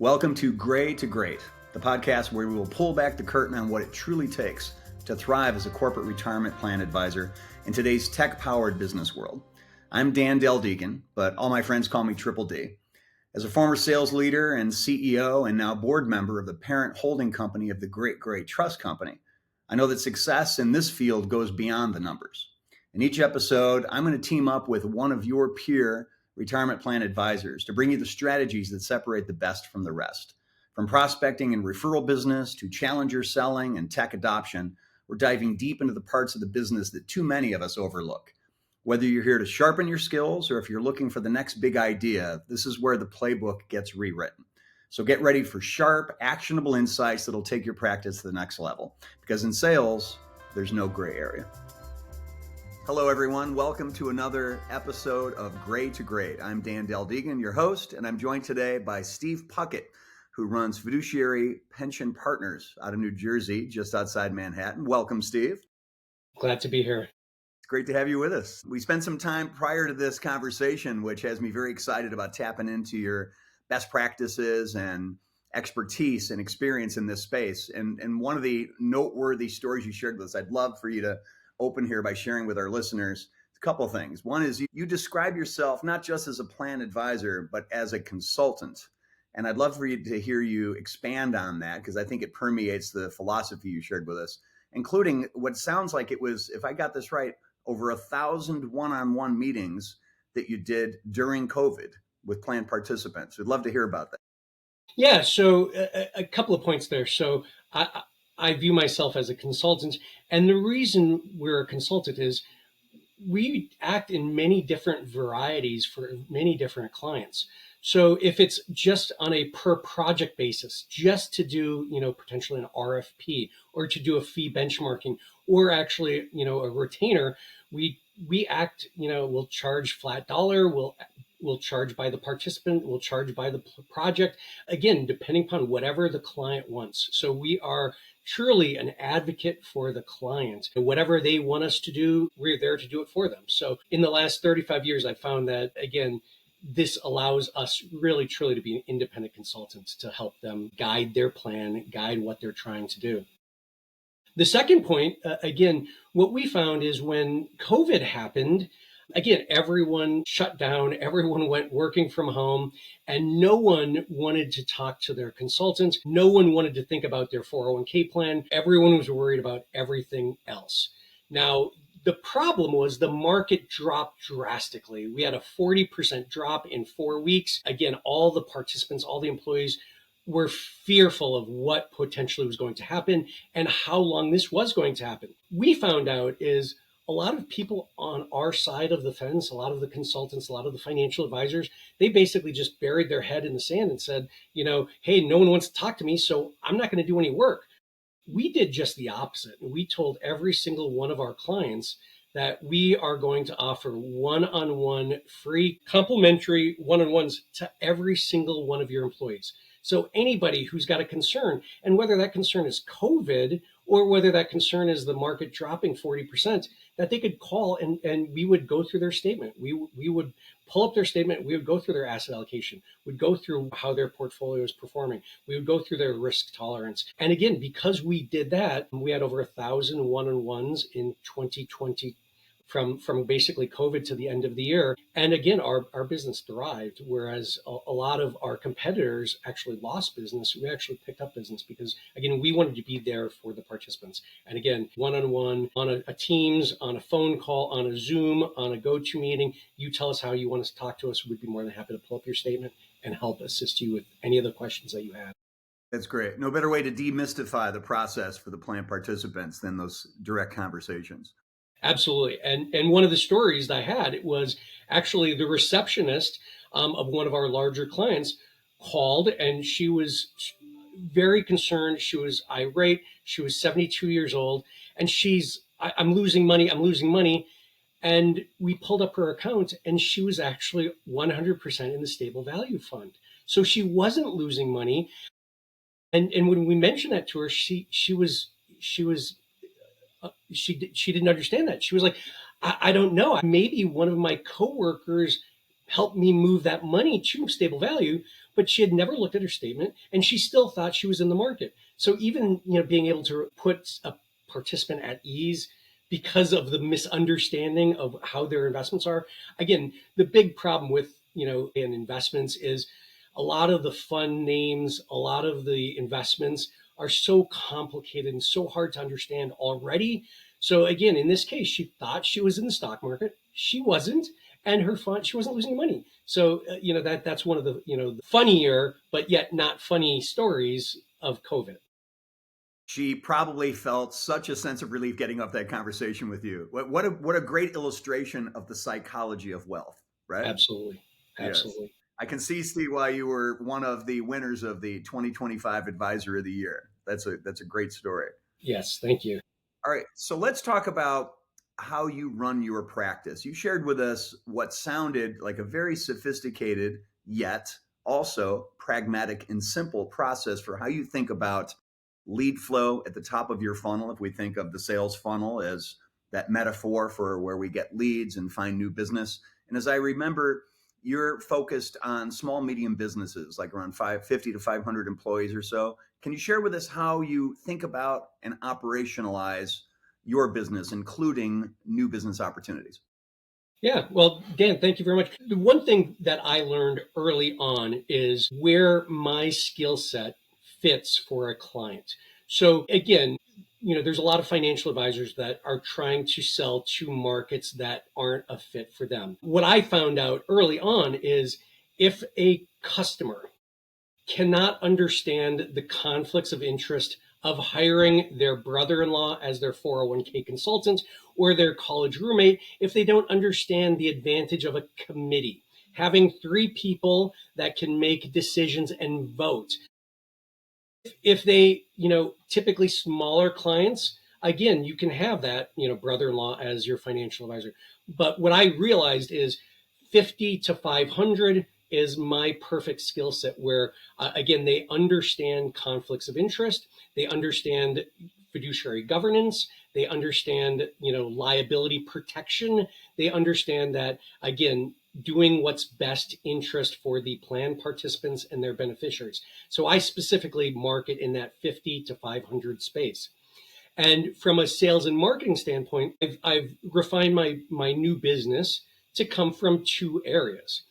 Welcome to Gray to Great, the podcast where we will pull back the curtain on what it truly takes to thrive as a corporate retirement plan advisor in today's tech-powered business world. I'm Dal Degan, but all my friends call me Triple D. As a former sales leader and CEO and now board member of the parent holding company of the Great Gray Trust Company, I know that success in this field goes beyond the numbers. In each episode, I'm going to team up with one of your peer retirement plan advisors to bring you the strategies that separate the best from the rest. From prospecting and referral business to challenger selling and tech adoption, we're diving deep into the parts of the business that too many of us overlook. Whether you're here to sharpen your skills or if you're looking for the next big idea, this is where the playbook gets rewritten. So get ready for sharp, actionable insights that'll take your practice to the next level. Because in sales, there's no gray area. Hello, everyone. Welcome to another episode of Gray to Great. I'm Dal Degan, your host, and I'm joined today by Steve Puckett, who runs Fiduciary Pension Partners out of New Jersey, just outside Manhattan. Welcome, Steve. Glad to be here. It's great to have you with us. We spent some time prior to this conversation, which has me very excited about tapping into your best practices and expertise and experience in this space. And one of the noteworthy stories you shared with us, I'd love for you to open here by sharing with our listeners a couple of things. One is you describe yourself not just as a plan advisor, but as a consultant. And I'd love for you to hear you expand on that because I think it permeates the philosophy you shared with us, including what sounds like it was, if I got this right, over 1,000 one-on-one meetings that you did during COVID with plan participants. We'd love to hear about that. Yeah, so a couple of points there. So I view myself as a consultant, and the reason we're a consultant is we act in many different varieties for many different clients. So if it's just on a per project basis, just to do, potentially an RFP or to do a fee benchmarking or actually, a retainer, we act, we'll charge flat dollar, we'll charge by the participant, we'll charge by the project, again, depending upon whatever the client wants. So we are truly an advocate for the client. And whatever they want us to do, we're there to do it for them. So in the last 35 years, I found that, again, this allows us really, truly to be an independent consultant to help them guide their plan, guide what they're trying to do. The second point, again, what we found is when COVID happened, again, everyone shut down, everyone went working from home, and no one wanted to talk to their consultants. No one wanted to think about their 401k plan. Everyone was worried about everything else. Now, the problem was the market dropped drastically. We had a 40% drop in 4 weeks. Again, all the participants, all the employees were fearful of what potentially was going to happen and how long this was going to happen. We found out is a lot of people on our side of the fence, a lot of the consultants, a lot of the financial advisors, they basically just buried their head in the sand and said, hey, no one wants to talk to me, so I'm not going to do any work. We did just the opposite. We told every single one of our clients that we are going to offer one-on-one free complimentary one-on-ones to every single one of your employees. So anybody who's got a concern, and whether that concern is COVID or whether that concern is the market dropping 40%, that they could call and we would go through their statement. We would pull up their statement. We would go through their asset allocation. We'd go through how their portfolio is performing. We would go through their risk tolerance. And again, because we did that, we had over 1,000 one-on-ones in 2020 from basically COVID to the end of the year. And again, our business thrived, whereas a lot of our competitors actually lost business. We actually picked up business because, again, we wanted to be there for the participants. And again, one-on-one, on a Teams, on a phone call, on a Zoom, on a go-to meeting, you tell us how you want us to talk to us. We'd be more than happy to pull up your statement and help assist you with any of the questions that you have. That's great. No better way to demystify the process for the plan participants than those direct conversations. Absolutely. And one of the stories I had, it was actually the receptionist of one of our larger clients called, and she was very concerned. She was irate. She was 72 years old, and I'm losing money. And we pulled up her account, and she was actually 100% in the stable value fund. So she wasn't losing money. And when we mentioned that to her, she didn't understand that. She was like, I don't know. Maybe one of my coworkers helped me move that money to stable value, but she had never looked at her statement and she still thought she was in the market. So even, being able to put a participant at ease because of the misunderstanding of how their investments are. Again, the big problem with, in investments is a lot of the fund names, a lot of the investments are so complicated and so hard to understand already. So again, in this case, she thought she was in the stock market. She wasn't, and her fund, she wasn't losing money. So that's one of the the funnier but yet not funny stories of COVID. She probably felt such a sense of relief getting off that conversation with you. What a great illustration of the psychology of wealth, right? Absolutely. Yes. Absolutely. I can see, Steve, why you were one of the winners of the 2025 Advisor of the Year. That's a great story. Yes, thank you. All right, so let's talk about how you run your practice. You shared with us what sounded like a very sophisticated yet also pragmatic and simple process for how you think about lead flow at the top of your funnel. If we think of the sales funnel as that metaphor for where we get leads and find new business. And as I remember, you're focused on small, medium businesses, like around 50 to 500 employees or so. Can you share with us how you think about and operationalize your business, including new business opportunities? Yeah, well, Dan, thank you very much. The one thing that I learned early on is where my skill set fits for a client. So again, there's a lot of financial advisors that are trying to sell to markets that aren't a fit for them. What I found out early on is if a customer cannot understand the conflicts of interest of hiring their brother-in-law as their 401k consultant or their college roommate, if they don't understand the advantage of a committee, having three people that can make decisions and vote. If they, typically smaller clients, again, you can have that, brother-in-law as your financial advisor. But what I realized is 50 to 500 is my perfect skill set where, again, they understand conflicts of interest. They understand fiduciary governance. They understand, liability protection. They understand that, again, doing what's best interest for the plan participants and their beneficiaries. So I specifically market in that 50 to 500 space. And from a sales and marketing standpoint, I've refined my new business to come from two areas.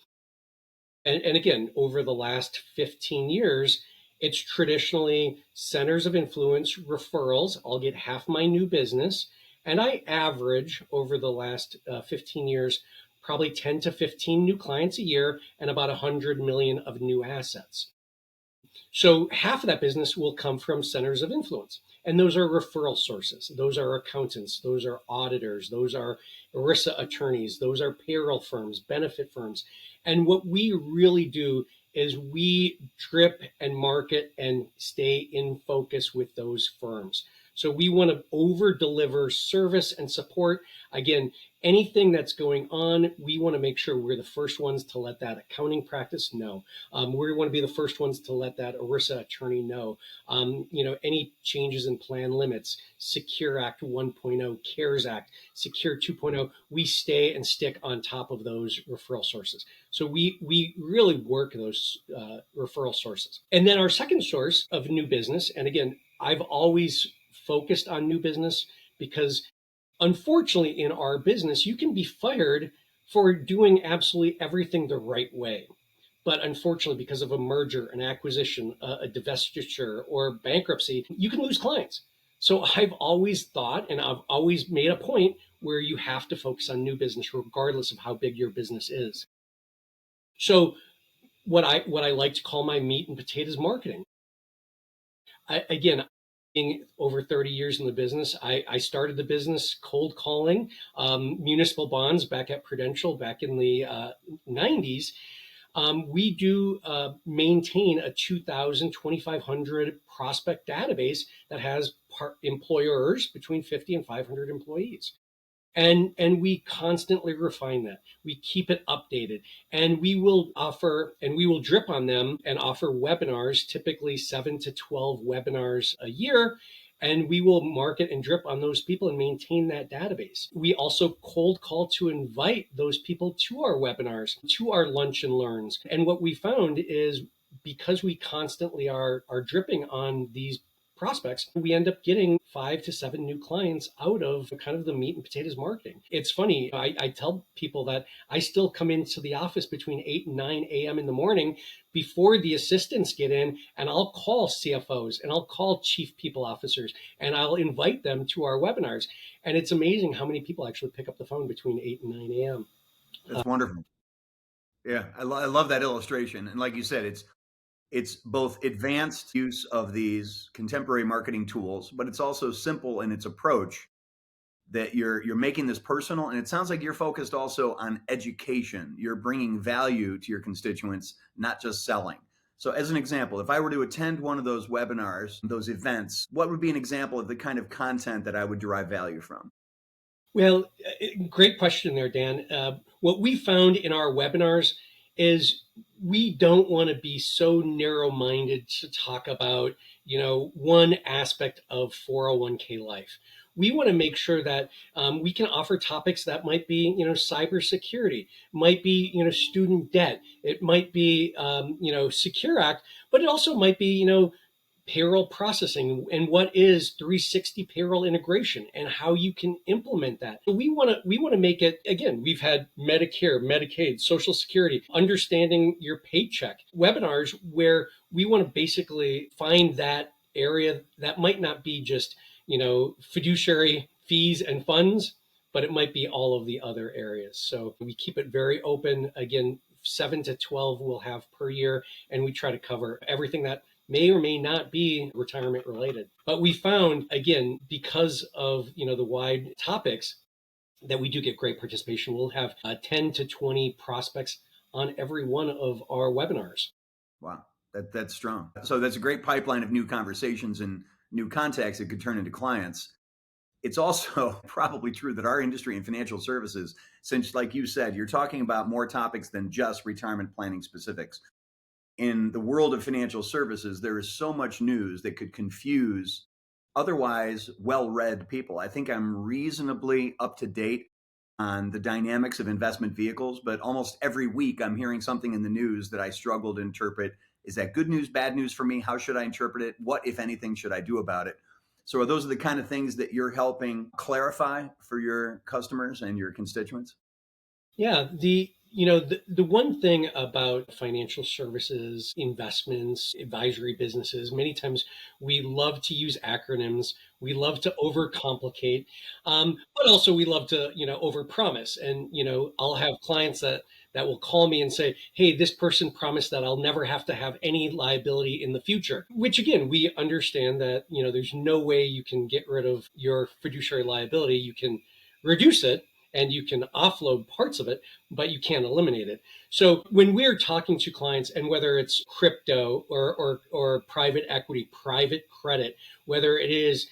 And again, over the last 15 years, it's traditionally centers of influence, referrals. I'll get half my new business. And I average over the last 15 years, probably 10 to 15 new clients a year and about 100 million of new assets. So half of that business will come from centers of influence. And those are referral sources. Those are accountants. Those are auditors. Those are ERISA attorneys. Those are payroll firms, benefit firms. And what we really do is we drip and market and stay in focus with those firms. So we want to over deliver service and support. Again, anything that's going on, we want to make sure we're the first ones to let that accounting practice know. We want to be the first ones to let that ERISA attorney know. Any changes in plan limits, Secure Act 1.0, CARES Act, Secure 2.0, we stay and stick on top of those referral sources. So we really work those referral sources. And then our second source of new business, and again, I've always focused on new business because unfortunately in our business, you can be fired for doing absolutely everything the right way. But unfortunately, because of a merger, an acquisition, a divestiture, or bankruptcy, you can lose clients. So I've always thought, and I've always made a point where you have to focus on new business regardless of how big your business is. So what I like to call my meat and potatoes marketing. Again, being over 30 years in the business, I started the business cold calling municipal bonds back at Prudential back in the 90s. We do maintain a 2,500 prospect database that has employers between 50 and 500 employees. And we constantly refine that. We keep it updated, and we will drip on them and offer webinars, typically 7 to 12 webinars a year. And we will market and drip on those people and maintain that database. We also cold call to invite those people to our webinars, to our lunch and learns. And what we found is because we constantly are dripping on these prospects, we end up getting 5 to 7 new clients out of kind of the meat and potatoes marketing. It's funny. I tell people that I still come into the office between 8 and 9 a.m. in the morning before the assistants get in, and I'll call CFOs and I'll call chief people officers and I'll invite them to our webinars. And it's amazing how many people actually pick up the phone between 8 and 9 a.m. That's wonderful. Yeah, I love that illustration. And like you said, it's both advanced use of these contemporary marketing tools, but it's also simple in its approach, that you're making this personal. And it sounds like you're focused also on education. You're bringing value to your constituents, not just selling. So as an example, if I were to attend one of those webinars, those events, what would be an example of the kind of content that I would derive value from? Well, great question there, Dan. What we found in our webinars is we don't want to be so narrow-minded to talk about, one aspect of 401k life. We want to make sure that we can offer topics that might be, cybersecurity, might be, student debt, it might be, Secure Act, but it also might be, payroll processing and what is 360 payroll integration and how you can implement that. We want to make it, again, we've had Medicare, Medicaid, Social Security, understanding your paycheck webinars where we want to basically find that area that might not be just, fiduciary fees and funds, but it might be all of the other areas. So we keep it very open. Again, 7 to 12 we'll have per year, and we try to cover everything that may or may not be retirement related. But we found, again, because of the wide topics, that we do get great participation. We'll have 10 to 20 prospects on every one of our webinars. Wow, that's strong. So that's a great pipeline of new conversations and new contacts that could turn into clients. It's also probably true that our industry in financial services, since like you said, you're talking about more topics than just retirement planning specifics. In the world of financial services, there is so much news that could confuse otherwise well-read people. I think I'm reasonably up to date on the dynamics of investment vehicles, but almost every week I'm hearing something in the news that I struggle to interpret. Is that good news, bad news for me? How should I interpret it? What, if anything, should I do about it? So are those the kind of things that you're helping clarify for your customers and your constituents? Yeah, the one thing about financial services, investments, advisory businesses, many times we love to use acronyms. We love to overcomplicate, but also we love to, overpromise. And, I'll have clients that will call me and say, hey, this person promised that I'll never have to have any liability in the future, which again, we understand that, there's no way you can get rid of your fiduciary liability. You can reduce it and you can offload parts of it, but you can't eliminate it. So when we're talking to clients, and whether it's crypto or private equity, private credit, whether it is,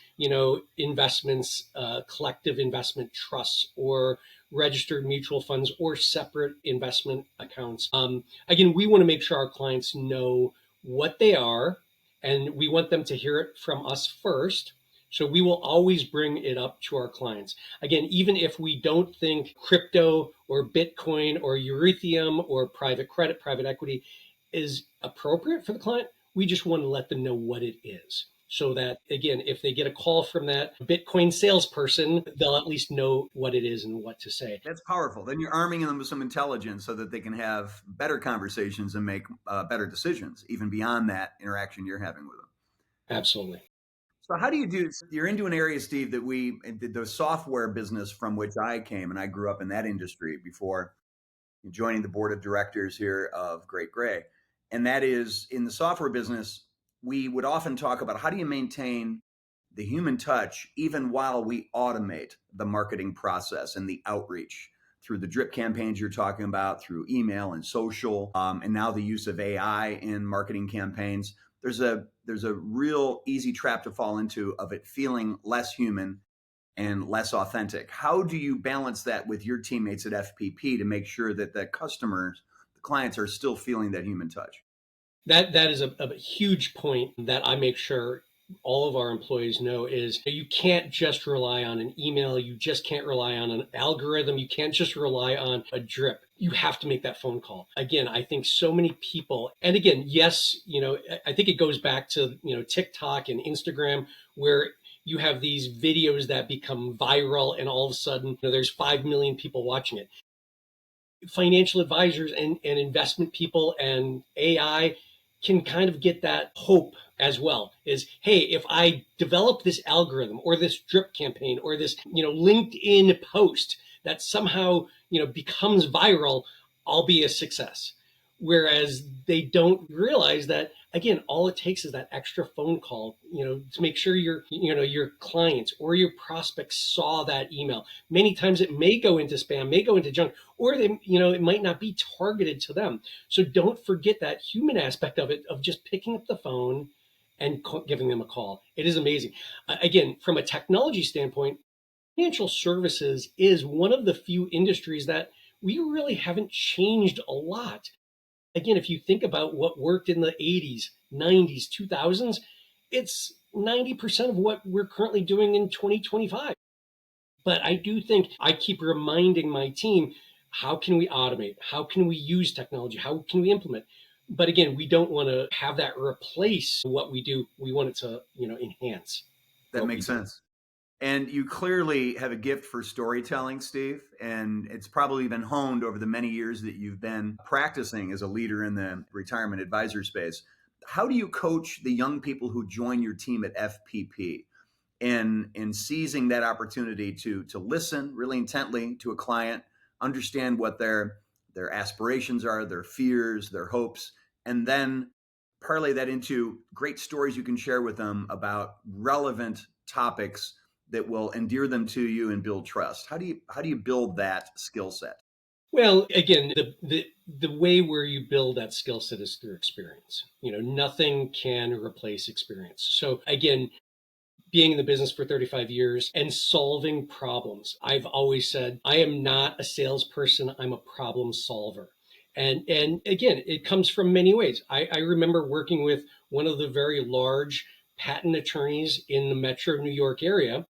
investments, collective investment trusts, or registered mutual funds, or separate investment accounts, again, we want to make sure our clients know what they are, and we want them to hear it from us first. So we will always bring it up to our clients. Again, even if we don't think crypto or Bitcoin or Ethereum or private credit, private equity is appropriate for the client, we just want to let them know what it is. So that, again, if they get a call from that Bitcoin salesperson, they'll at least know what it is and what to say. That's powerful. Then you're arming them with some intelligence so that they can have better conversations and make better decisions, even beyond that interaction you're having with them. Absolutely. So how do you do, you're into an area, Steve, that the software business from which I came, and I grew up in that industry before joining the board of directors here of Great Gray. And that is, in the software business, we would often talk about how do you maintain the human touch even while we automate the marketing process and the outreach through the drip campaigns you're talking about, through email and social, and now the use of AI in marketing campaigns. There's a real easy trap to fall into of it feeling less human and less authentic. How do you balance that with your teammates at FPP to make sure that the customers, the clients, are still feeling that human touch? That is a huge point that I make sure all of our employees know is you can't just rely on an email. You just can't rely on an algorithm. You can't just rely on a drip. you have to make that phone call. Again, I think so many people, and again, yes, I think it goes back to, TikTok and Instagram, where you have these videos that become viral and all of a sudden, there's 5 million people watching it. Financial advisors and investment people and AI can kind of get that hope as well, is, hey, if I develop this algorithm or this drip campaign or this LinkedIn post that somehow becomes viral, I'll be a success. Whereas they don't realize that, again, all it takes is that extra phone call, to make sure your clients or your prospects saw that email. Many times it may go into spam, may go into junk, or it might not be targeted to them. So don't forget that human aspect of it, of just picking up the phone and giving them a call. It is amazing. Again, from a technology standpoint, financial services is one of the few industries that we really haven't changed a lot. Again, if you think about what worked in the 80s, 90s, 2000s, it's 90% of what we're currently doing in 2025. But I do think I keep reminding my team, how can we automate? How can we use technology? How can we implement? But again, we don't want to have that replace what we do. We want it to, enhance. That makes sense. And you clearly have a gift for storytelling, Steve, and it's probably been honed over the many years that you've been practicing as a leader in the retirement advisor space. How do you coach the young people who join your team at FPP in seizing that opportunity to listen really intently to a client, understand what their aspirations are, their fears, their hopes, and then parlay that into great stories you can share with them about relevant topics that will endear them to you and build trust? How do you build that skill set? Well, again, the way where you build that skill set is through experience. Nothing can replace experience. So again, being in the business for 35 years and solving problems, I've always said, I am not a salesperson, I'm a problem solver. And again, it comes from many ways. I remember working with one of the very large patent attorneys in the metro New York area.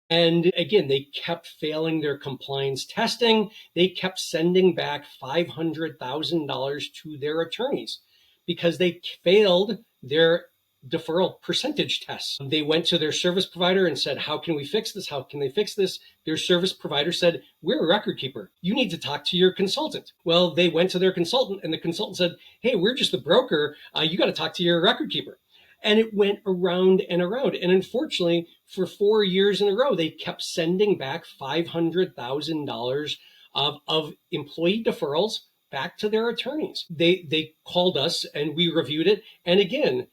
And again, they kept failing their compliance testing. They kept sending back $500,000 to their attorneys because they failed their deferral percentage tests. They went to their service provider and said, how can we fix this? How can they fix this? Their service provider said, we're a record keeper. You need to talk to your consultant. Well, they went to their consultant and the consultant said, hey, we're just the broker. You got to talk to your record keeper. And it went around and around. And unfortunately, for 4 years in a row, they kept sending back $500,000 of employee deferrals back to their attorneys. They called us and we reviewed it. And again,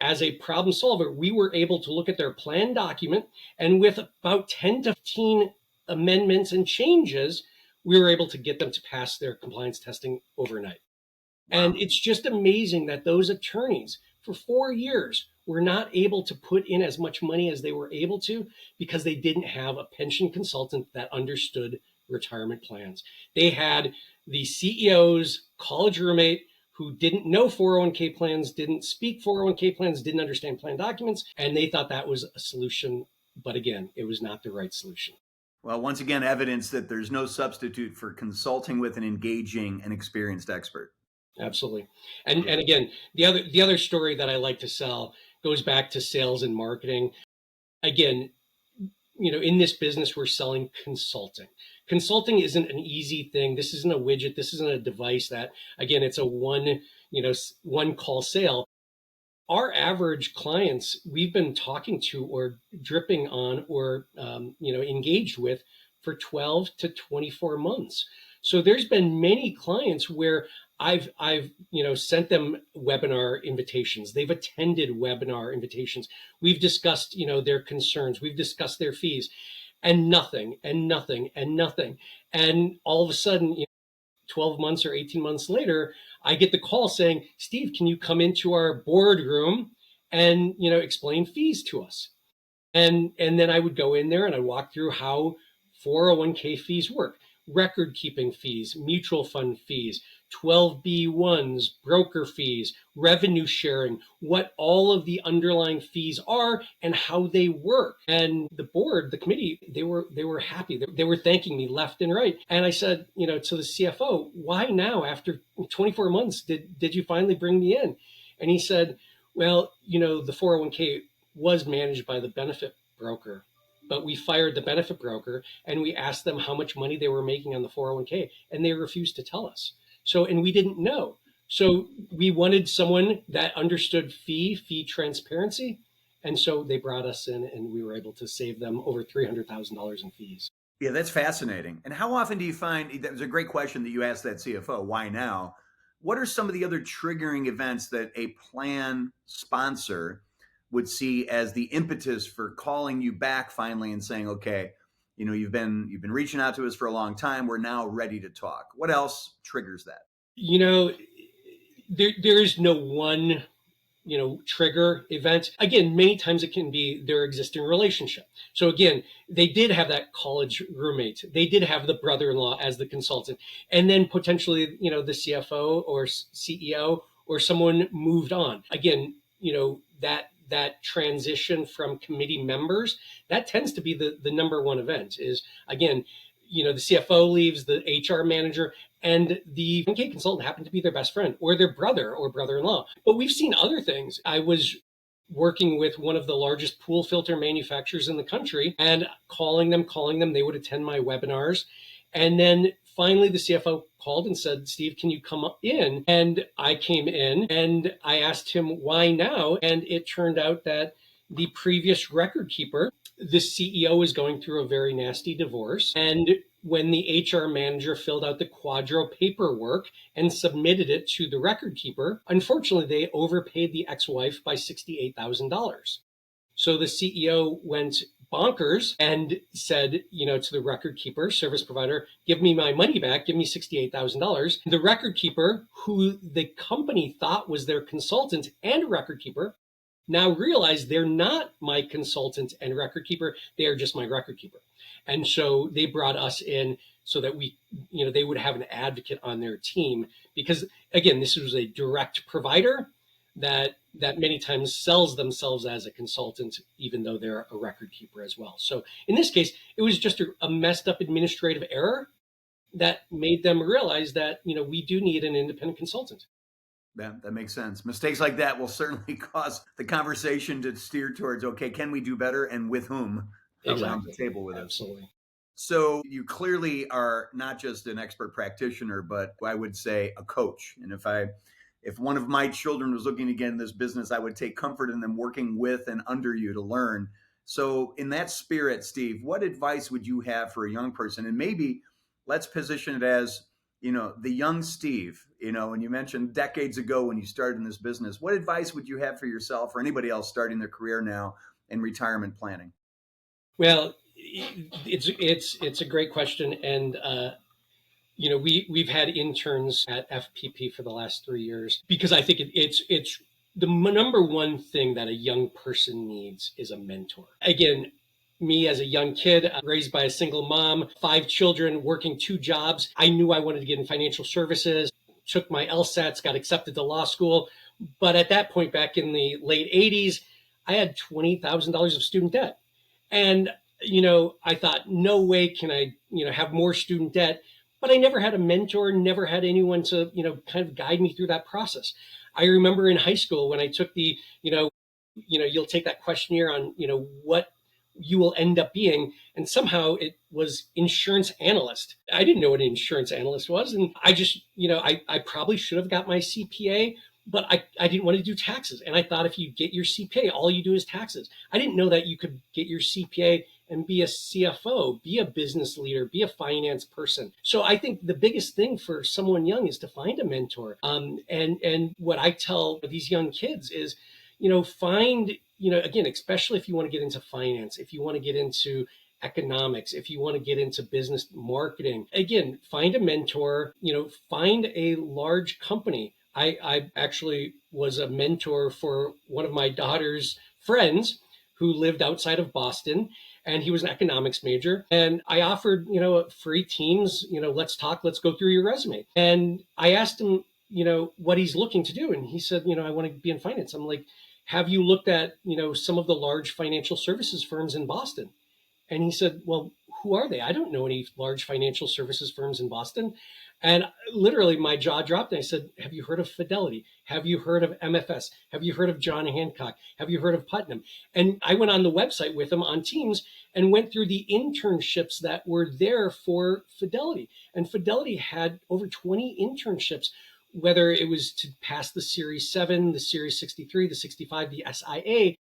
as a problem solver, we were able to look at their plan document, and with about 10 to 15 amendments and changes, we were able to get them to pass their compliance testing overnight. Wow. And it's just amazing that those attorneys for 4 years were not able to put in as much money as they were able to because they didn't have a pension consultant that understood retirement plans. They had the CEO's college roommate who didn't know 401k plans, didn't speak 401k plans, didn't understand plan documents, and they thought that was a solution. But again, it was not the right solution. Well, once again, evidence that there's no substitute for consulting with an engaging and experienced expert. Absolutely. And again, the other story that I like to sell goes back to sales and marketing. Again, in this business, we're selling consulting. Consulting isn't an easy thing. This isn't a widget. This isn't a device that, again, it's a one call sale. Our average clients we've been talking to or dripping on or, engaged with for 12 to 24 months. So there's been many clients where I've sent them webinar invitations. They've attended webinar invitations. We've discussed, their concerns. We've discussed their fees, and nothing, and nothing, and nothing. And all of a sudden, 12 months or 18 months later, I get the call saying, Steve, can you come into our boardroom and, explain fees to us? And then I would go in there and I walk through how 401k fees work, record keeping fees, mutual fund fees, 12B1s, broker fees, revenue sharing, what all of the underlying fees are and how they work. And the board, the committee, they were happy. They were thanking me left and right. And I said, to the CFO, why now after 24 months did you finally bring me in? And he said, well, the 401k was managed by the benefit broker, but we fired the benefit broker and we asked them how much money they were making on the 401k, and they refused to tell us. So, and we didn't know. So we wanted someone that understood fee transparency. And so they brought us in and we were able to save them over $300,000 in fees. Yeah, that's fascinating. And how often do you find, that was a great question that you asked that CFO, why now? What are some of the other triggering events that a plan sponsor would see as the impetus for calling you back finally and saying, okay, you've been reaching out to us for a long time. We're now ready to talk. What else triggers that? There is no one trigger event. Again, many times it can be their existing relationship. So again, they did have that college roommate. They did have the brother-in-law as the consultant. And then potentially, the CFO or CEO or someone moved on. Again, that transition from committee members, that tends to be the number one event is, again, the CFO leaves, the HR manager, and the 401k consultant happened to be their best friend or their brother or brother-in-law. But we've seen other things. I was working with one of the largest pool filter manufacturers in the country and calling them, they would attend my webinars. And then finally the CFO called and said, Steve, can you come in? And I came in and I asked him why now. And it turned out that the previous record keeper, the CEO, is going through a very nasty divorce. And when the HR manager filled out the Quadro paperwork and submitted it to the record keeper, unfortunately, they overpaid the ex-wife by $68,000. So the CEO went bonkers and said, to the record keeper, service provider, give me my money back, give me $68,000. The record keeper, who the company thought was their consultant and record keeper, now realize they're not my consultant and record keeper, they are just my record keeper. And so they brought us in so that they would have an advocate on their team, because again, this was a direct provider that many times sells themselves as a consultant, even though they're a record keeper as well. So in this case, it was just a messed up administrative error that made them realize that, we do need an independent consultant. Yeah, that makes sense. Mistakes like that will certainly cause the conversation to steer towards, okay, can we do better and with whom around the table with us? Absolutely. So you clearly are not just an expert practitioner, but I would say a coach. And if one of my children was looking to get in this business, I would take comfort in them working with and under you to learn. So in that spirit, Steve, what advice would you have for a young person? And maybe let's position it as, the young Steve, and you mentioned decades ago when you started in this business, what advice would you have for yourself or anybody else starting their career now in retirement planning? Well, it's a great question. And, we've had interns at FPP for the last 3 years, because I think it's the number one thing that a young person needs is a mentor. Again, me as a young kid, raised by a single mom, 5 children, working 2 jobs. I knew I wanted to get in financial services, took my LSATs, got accepted to law school. But at that point, back in the late 80s, I had $20,000 of student debt. And, I thought, no way can I, have more student debt. But I never had a mentor, never had anyone to, kind of guide me through that process. I remember in high school when I took the, you'll take that questionnaire on, what you will end up being. And somehow it was insurance analyst. I didn't know what an insurance analyst was. And I just, I probably should have got my CPA, but I didn't want to do taxes. And I thought if you get your CPA, all you do is taxes. I didn't know that you could get your CPA and be a CFO, be a business leader, be a finance person. So I think the biggest thing for someone young is to find a mentor. And what I tell these young kids is, find, again, especially if you want to get into finance, if you want to get into economics, if you want to get into business marketing, again, find a mentor, find a large company. I actually was a mentor for one of my daughter's friends who lived outside of Boston. and he was an economics major. And I offered, free Teams, let's talk, let's go through your resume. And I asked him, what he's looking to do. And he said, I want to be in finance. I'm like, have you looked at, some of the large financial services firms in Boston? And he said, well, who are they? I don't know any large financial services firms in Boston. And literally my jaw dropped and I said, have you heard of Fidelity? Have you heard of MFS? Have you heard of John Hancock? Have you heard of Putnam? And I went on the website with him on Teams and went through the internships that were there for Fidelity. And Fidelity had over 20 internships, whether it was to pass the Series 7, the Series 63, the 65, the SIA.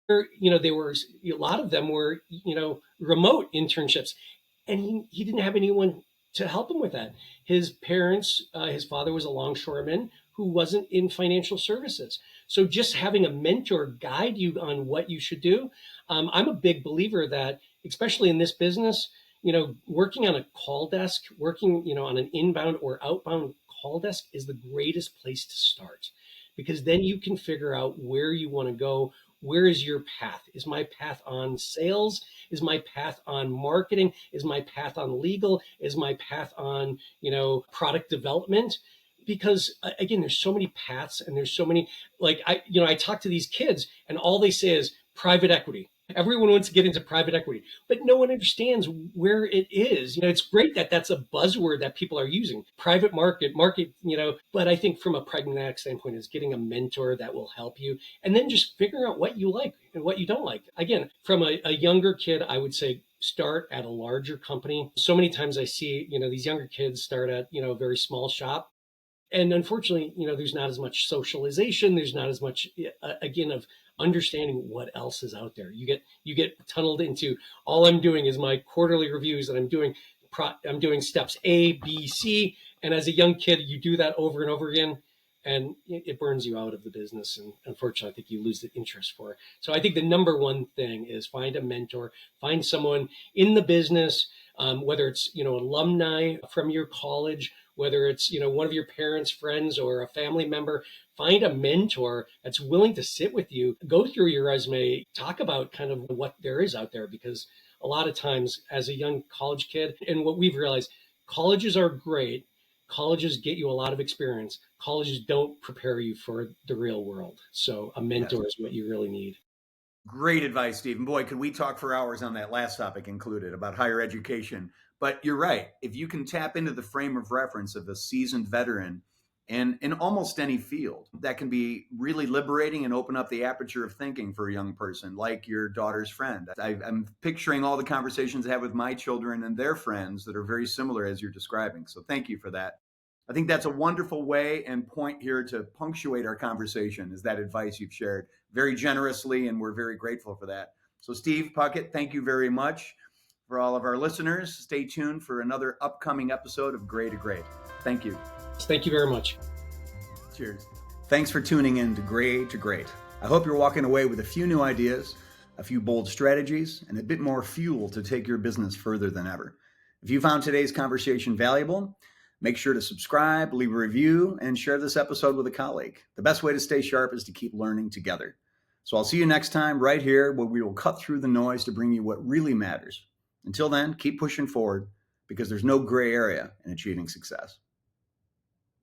They were, a lot of them were, remote internships. And he didn't have anyone to help him with that. His parents, his father was a longshoreman who wasn't in financial services. So just having a mentor guide you on what you should do. I'm a big believer that, especially in this business, working on a call desk, working, on an inbound or outbound call desk is the greatest place to start, because then you can figure out where you want to go. Where is your path? Is my path on sales? Is my path on marketing? Is my path on legal? Is my path on, product development? Because again, there's so many paths and there's so many, I talk to these kids and all they say is private equity. Everyone wants to get into private equity, but no one understands where it is. It's great that that's a buzzword that people are using, private market, but I think from a pragmatic standpoint is getting a mentor that will help you and then just figuring out what you like and what you don't like. Again, from a younger kid, I would say start at a larger company. So many times I see, these younger kids start at, a very small shop. And unfortunately, there's not as much socialization. There's not as much, again, of understanding what else is out there. You get tunneled into all I'm doing is my quarterly reviews, and I'm doing steps A, B, C. And as a young kid, you do that over and over again, and it burns you out of the business. And unfortunately, I think you lose the interest for it. So I think the number one thing is find a mentor, find someone in the business, whether it's, alumni from your college, whether it's, one of your parents' friends or a family member. Find a mentor that's willing to sit with you, go through your resume, talk about kind of what there is out there. Because a lot of times as a young college kid, and what we've realized, colleges are great. Colleges get you a lot of experience. Colleges don't prepare you for the real world. So a mentor is what you really need. Great advice, Stephen. Boy, could we talk for hours on that last topic included about higher education. But you're right. If you can tap into the frame of reference of a seasoned veteran in almost any field, that can be really liberating and open up the aperture of thinking for a young person, like your daughter's friend. I'm picturing all the conversations I have with my children and their friends that are very similar as you're describing. So thank you for that. I think that's a wonderful way and point here to punctuate our conversation, is that advice you've shared very generously, and we're very grateful for that. So Steve Puckett, thank you very much. For all of our listeners, stay tuned for another upcoming episode of Gray to Great. Thank you. Thank you very much. Cheers. Thanks for tuning in to Gray to Great. I hope you're walking away with a few new ideas, a few bold strategies, and a bit more fuel to take your business further than ever. If you found today's conversation valuable, make sure to subscribe, leave a review, and share this episode with a colleague. The best way to stay sharp is to keep learning together. So I'll see you next time right here, where we will cut through the noise to bring you what really matters. Until then, keep pushing forward, because there's no gray area in achieving success.